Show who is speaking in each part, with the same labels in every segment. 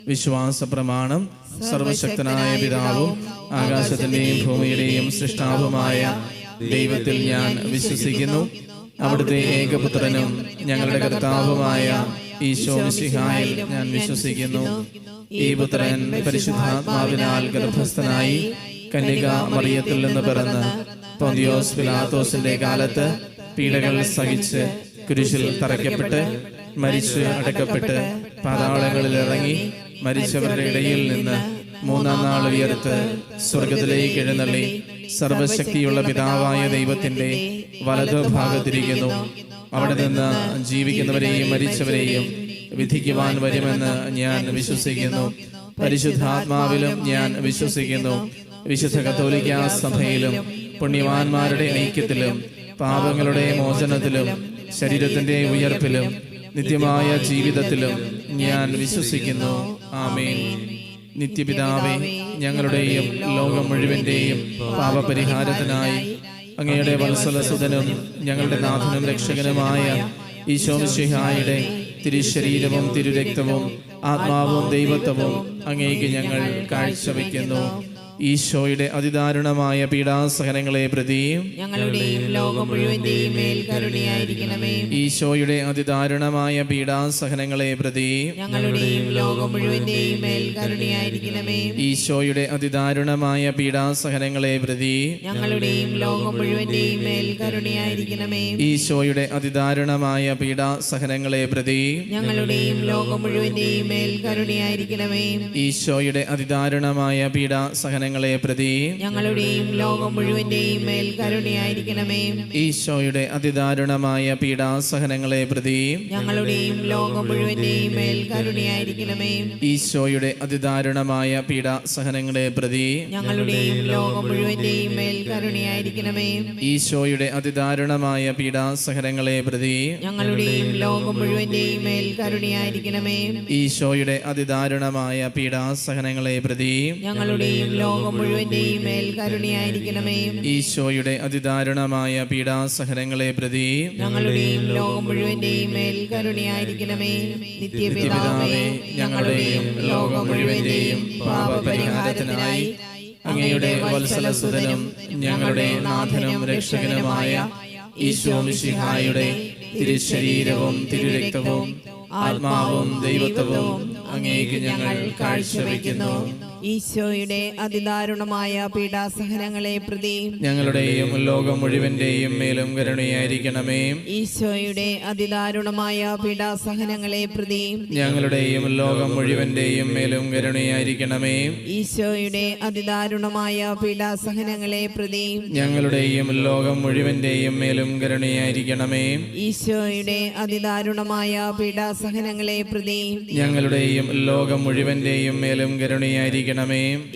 Speaker 1: വിശ്വാസ പ്രമാണം. സർവശക്തനായ പിതാവും ആകാശത്തിന്റെയും ഭൂമിയുടെയും സൃഷ്ടാവുമായ ദൈവത്തിൽ ഞാൻ വിശ്വസിക്കുന്നു. അവിടുത്തെ ഏകപുത്രനും ഞങ്ങളുടെ കർത്താവുമായ ഈശോ മിശിഹായിൽ ഞാൻ വിശ്വസിക്കുന്നു. ഈ പുത്രൻ പരിശുദ്ധാത്മാവിനാൽ ഗർഭസ്ഥനായി കന്യക മറിയത്തിൽ നിന്ന് പിറന്ന് പൊന്തിയോസ് പിലാത്തോസിന്റെ കാലത്ത് പീഡകൾ സഹിച്ച് കുരിശിൽ തറയ്ക്കപ്പെട്ട് മരിച്ച് അടക്കപ്പെട്ട് പാതാളങ്ങളിൽ ഇറങ്ങി മരിച്ചവരുടെ ഇടയിൽ നിന്ന് മൂന്നാം നാൾ ഉയർത്ത് സ്വർഗത്തിലേക്ക് എഴുന്നള്ളി സർവശക്തിയുള്ള പിതാവായ ദൈവത്തിന്റെ വലതുഭാഗത്തിരിക്കുന്നു. അവിടെ നിന്ന് ജീവിക്കുന്നവരെയും മരിച്ചവരെയും വിധിക്കുവാൻ വരുമെന്ന് ഞാൻ വിശ്വസിക്കുന്നു. പരിശുദ്ധാത്മാവിലും ഞാൻ വിശ്വസിക്കുന്നു. വിശുദ്ധ കത്തോലിക്കാ സഭയിലും പുണ്യവാന്മാരുടെ ഐക്യത്തിലും പാപങ്ങളുടെ മോചനത്തിലും ശരീരത്തിന്റെ ഉയർപ്പിലും നിത്യമായ ജീവിതത്തിലും ഞാൻ വിശ്വസിക്കുന്നു. ആമേൻ. നിത്യപിതാവേ, ഞങ്ങളുടെയും ലോകം മുഴുവന്റെയും പാപപരിഹാരത്തിനായി അങ്ങയുടെ വത്സലസുതനും ഞങ്ങളുടെ നാഥനും രക്ഷകനുമായ ഈശോ മിശിഹായുടെ തിരുശരീരവും തിരുരക്തവും ആത്മാവും ദൈവത്വവും അങ്ങേക്ക് ഞങ്ങൾ കാഴ്ചവെക്കുന്നു. ഈശോയുടെ അതിദാരുണമായ പീഡാസഹനങ്ങളെ പ്രതിയും
Speaker 2: ഞങ്ങളുടെയും ലോകം മുഴുവന്റെയും മേൽ കരുണയായിരിക്കണമേ.
Speaker 1: ഈശോയുടെ അതിദാരുണമായ പീഡാസഹനങ്ങളെ പ്രതിയും
Speaker 2: ഞങ്ങളുടെയും ലോകം മുഴുവന്റെയും മേൽ കരുണയായിരിക്കണമേ.
Speaker 1: ഈശോയുടെ അതിദാരുണമായ പീഡാസഹനങ്ങളെ പ്രതിയും
Speaker 2: ഞങ്ങളുടെയും ലോകം മുഴുവന്റെയും മേൽ കരുണയായിരിക്കണമേ.
Speaker 1: ഈശോയുടെ അതിദാരുണമായ പീഡാസഹനങ്ങളെ പ്രതിയും
Speaker 2: ഞങ്ങളുടെയും ലോകം മുഴുവന്റെയും മേൽ കരുണയായിരിക്കണമേ.
Speaker 1: ഈശോയുടെ അതിദാരുണമായ പീഡാസഹനങ്ങളെ പ്രതിയും
Speaker 2: ഞങ്ങളുടെയും ലോകം മുഴുവന്റെയും മേൽ കരുണയായിരിക്കണമേ.
Speaker 1: ഈശോയുടെ അതിദാരുണമായ പീഡാസഹനങ്ങളെ പ്രതിയും
Speaker 2: ഞങ്ങളുടെയും ലോകം മുഴുവന്റെയും മേൽ കരുണയായിരിക്കണമേ.
Speaker 1: ഈശോയുടെ അതിദാരുണമായ പീഡാസഹനങ്ങളെ പ്രതിയും
Speaker 2: ഞങ്ങളുടെയും ലോകം മുഴുവന്റെയും മേൽ കരുണയായിരിക്കണമേ.
Speaker 1: ഈശോയുടെ അതിദാരുണമായ പീഡാസഹനങ്ങളെ പ്രതിയും
Speaker 2: ഞങ്ങളുടെയും ലോകം മുഴുവന്റെയും മേൽ കരുണയായിരിക്കണമേ.
Speaker 1: ഈശോയുടെ അതിദാരുണമായ പീഡാസഹനങ്ങളെ പ്രതിയും
Speaker 2: ഞങ്ങളുടെയും ലോകം മുഴുവന്റെയും മേൽ കരുണയായിരിക്കണമേ.
Speaker 1: ഈശോയുടെ അതിദാരുണമായ പീഡാസഹനങ്ങളെ പ്രതിയും
Speaker 2: ഞങ്ങളുടെയും ലോകം മുഴുവന്റെയും മേൽ കരുണയായിരിക്കണമേ. നിത്യപിതാവേ, ഞങ്ങളുടെയും ലോകം മുഴുവന്റെയും പാപപരിഹാരത്തിനായി അങ്ങയുടെ വത്സലസുതനും ഞങ്ങളുടെ നാഥനും രക്ഷകനുമായ ഈശോ മിശിഹായുടെ തിരുശരീരവും തിരുരക്തവും ആത്മാവും ദൈവത്വവും അങ്ങേക്ക് ഞങ്ങൾ കാഴ്ചവെക്കുന്നു. ഈശോയുടെ അതിദാരുണമായ പീഡാസഹനങ്ങളെ പ്രതി ഞങ്ങളുടെയും ലോകം മുഴുവന്റെയും മേലും കരുണയായിരിക്കണമേ. ഈശോയുടെ അതിദാരുണമായ പീഡാസഹനങ്ങളെ പ്രതി
Speaker 1: ഞങ്ങളുടെയും ലോകം മുഴുവന്റെയും മേലും കരുണയായിരിക്കണമേ.
Speaker 2: ഈശോയുടെ അതിദാരുണമായ പീഡാസഹനങ്ങളെ പ്രതി
Speaker 1: ഞങ്ങളുടെയും ലോകം മുഴുവന്റെയും മേലും കരുണയായിരിക്കണമേ.
Speaker 2: ഈശോയുടെ അതിദാരുണമായ പീഡാസഹനങ്ങളെ പ്രതി
Speaker 1: ഞങ്ങളുടെയും ലോകം മുഴുവന്റെയും മേലും കരുണയായിരിക്കണമേ.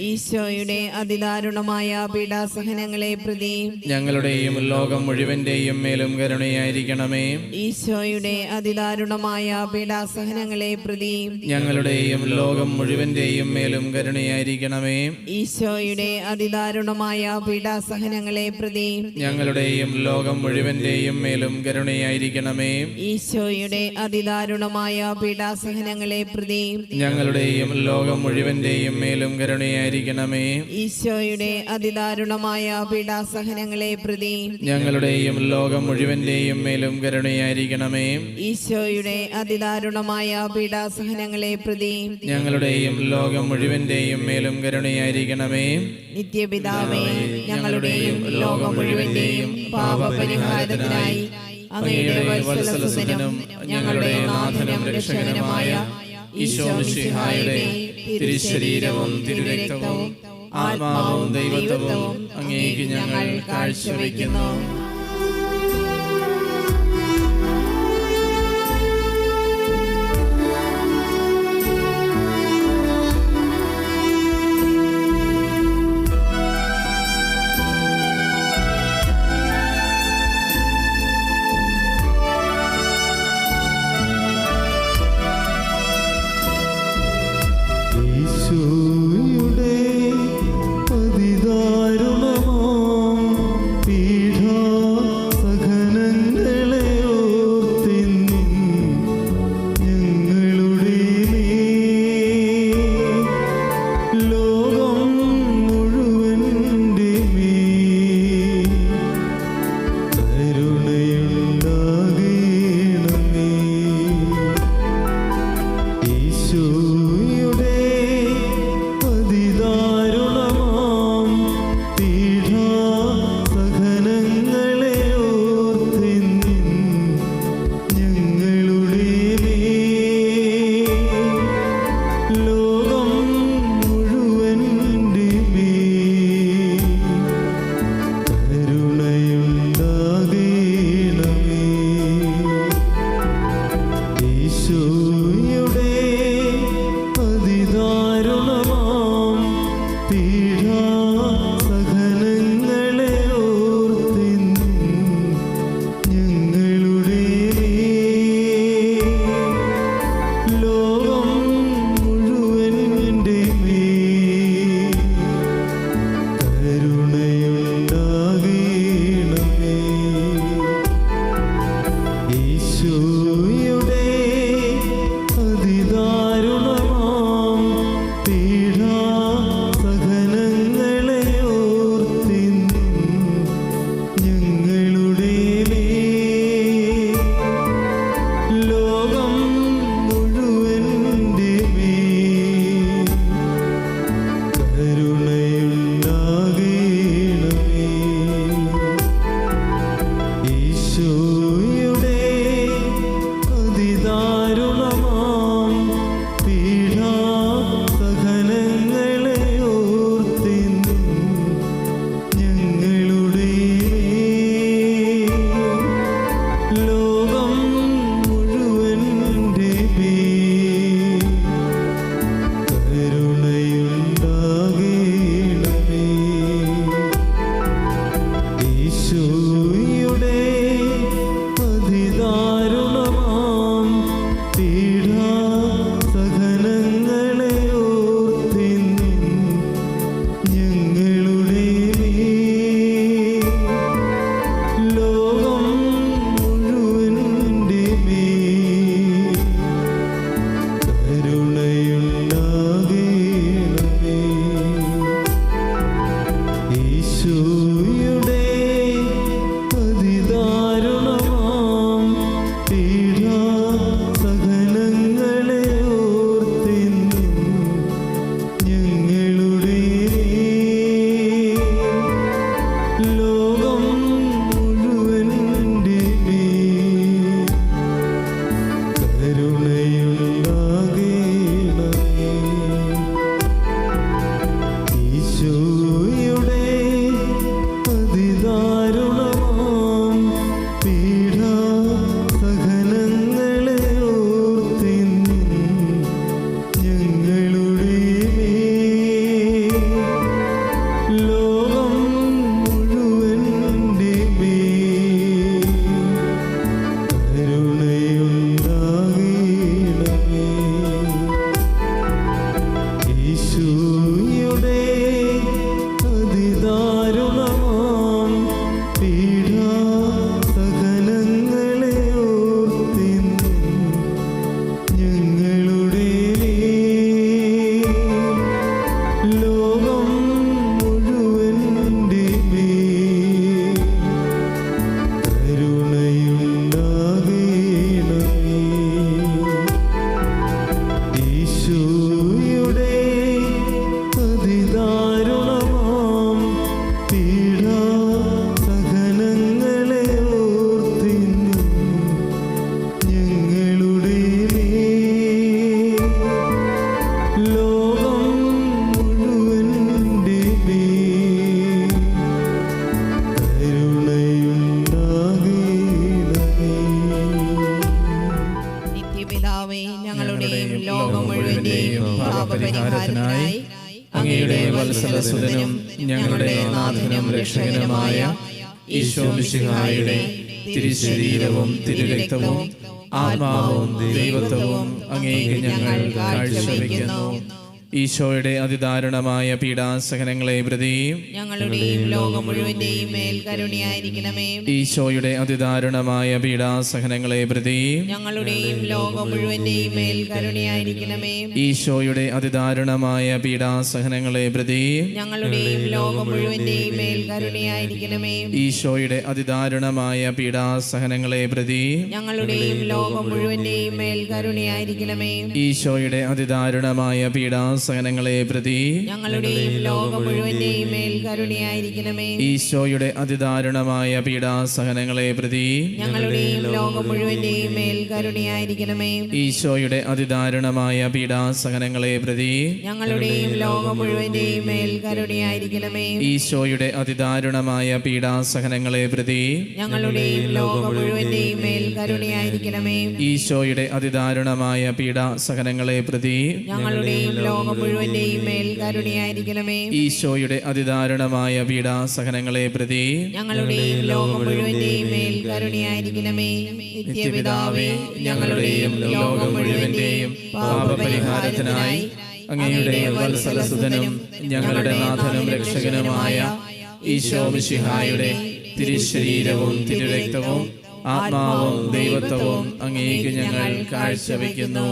Speaker 2: ഈശോയുടെ അതിദാരുണമായ പീഡാസഹനങ്ങളെ പ്രതി
Speaker 1: ഞങ്ങളുടെയും ലോകം മുഴുവന്റെയും മേലും കരുണയായിരിക്കണമേ.
Speaker 2: ഈശോയുടെ അതിദാരുണമായ പീഡാസഹനങ്ങളെ പ്രതി
Speaker 1: ഞങ്ങളുടെയും ലോകം മുഴുവന്റെയും മേലും കരുണയായിരിക്കണമേ.
Speaker 2: ഈശോയുടെ അതിദാരുണമായ പീഡാസഹനങ്ങളെ പ്രതി
Speaker 1: ഞങ്ങളുടെയും ലോകം മുഴുവന്റെയും മേലും കരുണയായിരിക്കണമേ.
Speaker 2: ഈശോയുടെ അതിദാരുണമായ പീഡാസഹനങ്ങളെ പ്രതി
Speaker 1: ഞങ്ങളുടെയും ലോകം മുഴുവന്റെയും മേലും കരുണയായിരിക്കണമേ.
Speaker 2: ഈശോയുടെ അതിദാരുണമായ പീഡാസഹനങ്ങളെ പ്രതി
Speaker 1: ഞങ്ങളുടെയും ലോകം മുഴുവന്റെയും മേലും കരുണയായിരിക്കണമേ.
Speaker 2: ഈശോയുടെ അതിദാരുണമായ പീഡാസഹനങ്ങളെ പ്രതി
Speaker 1: ഞങ്ങളുടെയും ലോകം മുഴുവന്റെയും മേലും കരുണയായിരിക്കണമേ.
Speaker 2: നിത്യപിതാവേ, ഞങ്ങളുടെയും ലോകം മുഴുവന്റെയും പാപപരിഹാരത്തിനായി അങ്ങയുടെ വത്സലസുതനും ഞങ്ങളുടെ നാഥനും രക്ഷകനുമായ ഈശോ മിശിഹായുടെ തിരുശരീരവും തിരുരക്തവും ആത്മാവും ദൈവത്വവും അങ്ങേക്ക് ഞങ്ങൾ കാഴ്ചവെക്കുന്നു.
Speaker 3: ഈശോയുടെ അതിദാരുണമാം പീഡാ
Speaker 1: പാപപരിഹാരത്തിനായി അങ്ങയുടെ വത്സലസുതനും ഞങ്ങളുടെ നാഥനും രക്ഷകനുമായ ഈശോ മിശിഹായുടെ തിരുശരീരവും തിരുരക്തവും ആത്മാവും ദൈവത്വവും അങ്ങേക്ക് ഞങ്ങൾ കാഴ്ചവെക്കുന്നു. ഈശോയുടെ അതിദാരുണമായ പീഡാസഹനങ്ങളെ പ്രതി
Speaker 2: ഞങ്ങളുടെയും ലോകം മുഴുവന്റെയും മേൽ കരുണയായിരിക്കണമേ.
Speaker 1: ഈശോയുടെ അതിദാരുണമായ പീഡാസഹനങ്ങളെ പ്രതി
Speaker 2: ഞങ്ങളുടെയും ലോകം മുഴുവന്റെയും മേൽ കരുണയായിരിക്കണമേ.
Speaker 1: ഈശോയുടെ അതിദാരുണമായ പീഡാസഹനങ്ങളെ പ്രതി
Speaker 2: ഞങ്ങളുടെയും ലോകം മുഴുവന്റെയും മേൽ കരുണയായിരിക്കണമേ.
Speaker 1: ഈശോയുടെ അതിദാരുണമായ പീഡാസഹനങ്ങളെ പ്രതി
Speaker 2: ഞങ്ങളുടെയും ലോകം മുഴുവന്റെയും മേൽ കരുണയായിരിക്കണമേ.
Speaker 1: ഈശോയുടെ അതിദാരുണമായ പീഡാസഹനങ്ങളെ പ്രതി
Speaker 2: ഞങ്ങളുടെയും ലോകം മുഴുവന്റെയും മേൽ കരുണയായിരിക്കണമേ.
Speaker 1: ഈശോയുടെ അതിദാരുണമായ പീഡാസഹനങ്ങളെ പ്രതി
Speaker 2: ഞങ്ങളുടെയും ലോകം മുഴുവന്റെയും മേൽ കരുണയായിരിക്കണമേ.
Speaker 1: ഈശോയുടെ അതിദാരുണമായ പീഡാസഹനങ്ങളെ പ്രതി
Speaker 2: ഞങ്ങളുടെയും ലോകം മുഴുവന്റെയും മേൽ കരുണയായിരിക്കണമേ.
Speaker 1: ഈശോയുടെ അതിദാരുണമായ പീഡാസഹനങ്ങളെ പ്രതി
Speaker 2: ഞങ്ങളുടെയും ലോകം മുഴുവന്റെയും മേൽ കരുണയായിരിക്കണമേ.
Speaker 1: ഈശോയുടെ അതിദാരുണമായ പീഡാസഹനങ്ങളെ പ്രതി
Speaker 2: ഞങ്ങളുടെയും ലോകം മുഴുവന്റെയും മേൽ കരുണയായിരിക്കണമേ.
Speaker 1: ഈശോയുടെ അതിദാരുണമായ പീഡാസഹനങ്ങളെ പ്രതി
Speaker 2: ഞങ്ങളുടെയും ലോകം മുഴുവന്റെയും മേൽ കരുണയായിരിക്കണമേ. നിത്യപിതാവേ, ഞങ്ങളുടെയും ലോകം മുഴുവന്റെയും പാപപരിഹാരത്തിനായി അങ്ങയുടെ വത്സലസുതനും ഞങ്ങളുടെ നാഥനും രക്ഷകനുമായ ഈശോ മിശിഹായുടെ തിരുശരീരവും തിരുരക്തവും ആത്മാവും ദൈവത്വവും അങ്ങേക്ക് ഞങ്ങൾ കാഴ്ചവെക്കുന്നു.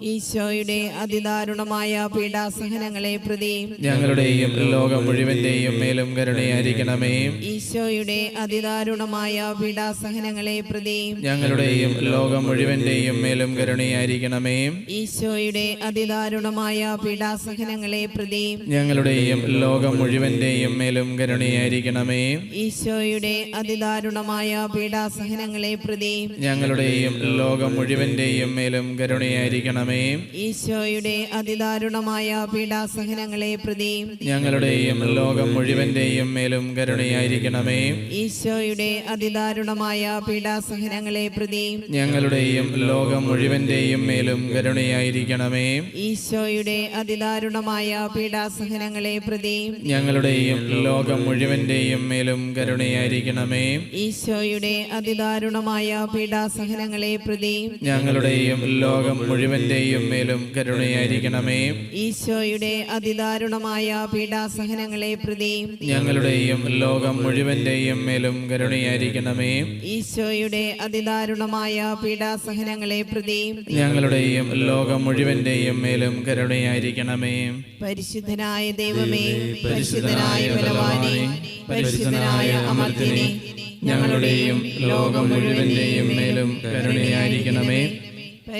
Speaker 2: ഈശോയുടെ അതിദാരുണമായ പീഡാസഹനങ്ങളെ പ്രതി
Speaker 1: ഞങ്ങളുടെയും ലോകം മുഴുവന്റെയും മേലും കരുണയായിരിക്കണമേ.
Speaker 2: ഈശോയുടെ അതിദാരുണമായ പീഡാസഹനങ്ങളെ പ്രതി
Speaker 1: ഞങ്ങളുടെയും ലോകം മുഴുവന്റെയും മേലും കരുണയായിരിക്കണമേ.
Speaker 2: ഈശോയുടെ അതിദാരുണമായ പീഡാസഹനങ്ങളെ പ്രതി
Speaker 1: ഞങ്ങളുടെയും ലോകം മുഴുവന്റെയും മേലും കരുണയായിരിക്കണമേ.
Speaker 2: ഈശോയുടെ അതിദാരുണമായ പീഡാസഹനങ്ങളെ പ്രതി
Speaker 1: ഞങ്ങളുടെയും ലോകം മുഴുവന്റെയും മേലും കരുണയായിരിക്കണമേ.
Speaker 2: ഈശോയുടെ അതിദാരുണമായ പീഡാസഹനങ്ങളെ പ്രതി
Speaker 1: ഞങ്ങളുടെയും ലോകം മുഴുവന്റെയും മേലും കരുണയായിരിക്കണമേ.
Speaker 2: ഈശോയുടെ അതിദാരുണമായ പീഡാസഹനങ്ങളെ പ്രതി
Speaker 1: ഞങ്ങളുടെയും ലോകം മുഴുവന്റെയും മേലും കരുണയായിരിക്കണമേ.
Speaker 2: ഈശോയുടെ അതിദാരുണമായ പീഡാസഹനങ്ങളെ പ്രതി
Speaker 1: ഞങ്ങളുടെയും ലോകം മുഴുവന്റെയും മേലും കരുണയായിരിക്കണമേ.
Speaker 2: ഈശോയുടെ അതിദാരുണമായ പീഡാസഹനങ്ങളെ പ്രതി
Speaker 1: ഞങ്ങളുടെയും ലോകം മുഴുവന്റെയും മേലും കരുണയായിരിക്കണമേ.
Speaker 2: ഈശോയുടെ അതിദാരുണമായ പീഡാസഹനങ്ങളെ പ്രതി
Speaker 1: ഞങ്ങളുടെയും ലോകം മുഴുവന്റെയും മേലും കരുണയായിരിക്കണമേ.
Speaker 2: ഈശോയുടെ അതിദാരുണമായ പീഡാസഹനങ്ങളെ പ്രതി
Speaker 1: ഞങ്ങളുടെയും ലോകം മുഴുവന്റെയും മേലും കരുണയായിരിക്കണമേ.
Speaker 2: പരിശുദ്ധനായ ദൈവമേ, പരിശുദ്ധനായ ബലവാനേ, പരിശുദ്ധനായ അമർത്യനേ,
Speaker 1: ഞങ്ങളുടെയും ലോകം മുഴുവന്റെയും മേലും കരുണയായിരിക്കണമേ.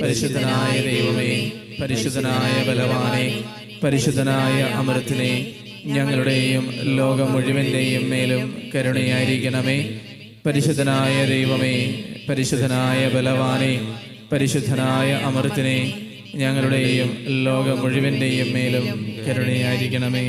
Speaker 1: പരിശുദ്ധനായ ദൈവമേ, പരിശുദ്ധനായ ബലവാനേ, പരിശുദ്ധനായ അമർത്യനേ, ഞങ്ങളുടെയും ലോകം മുഴുവന്റെയും മേലും കരുണയായിരിക്കണമേ. പരിശുദ്ധനായ ദൈവമേ, പരിശുദ്ധനായ ബലവാനേ, പരിശുദ്ധനായ അമർത്യനേ, ഞങ്ങളുടെയും ലോകം മുഴുവന്റെയും മേലും കരുണയായിരിക്കണമേ.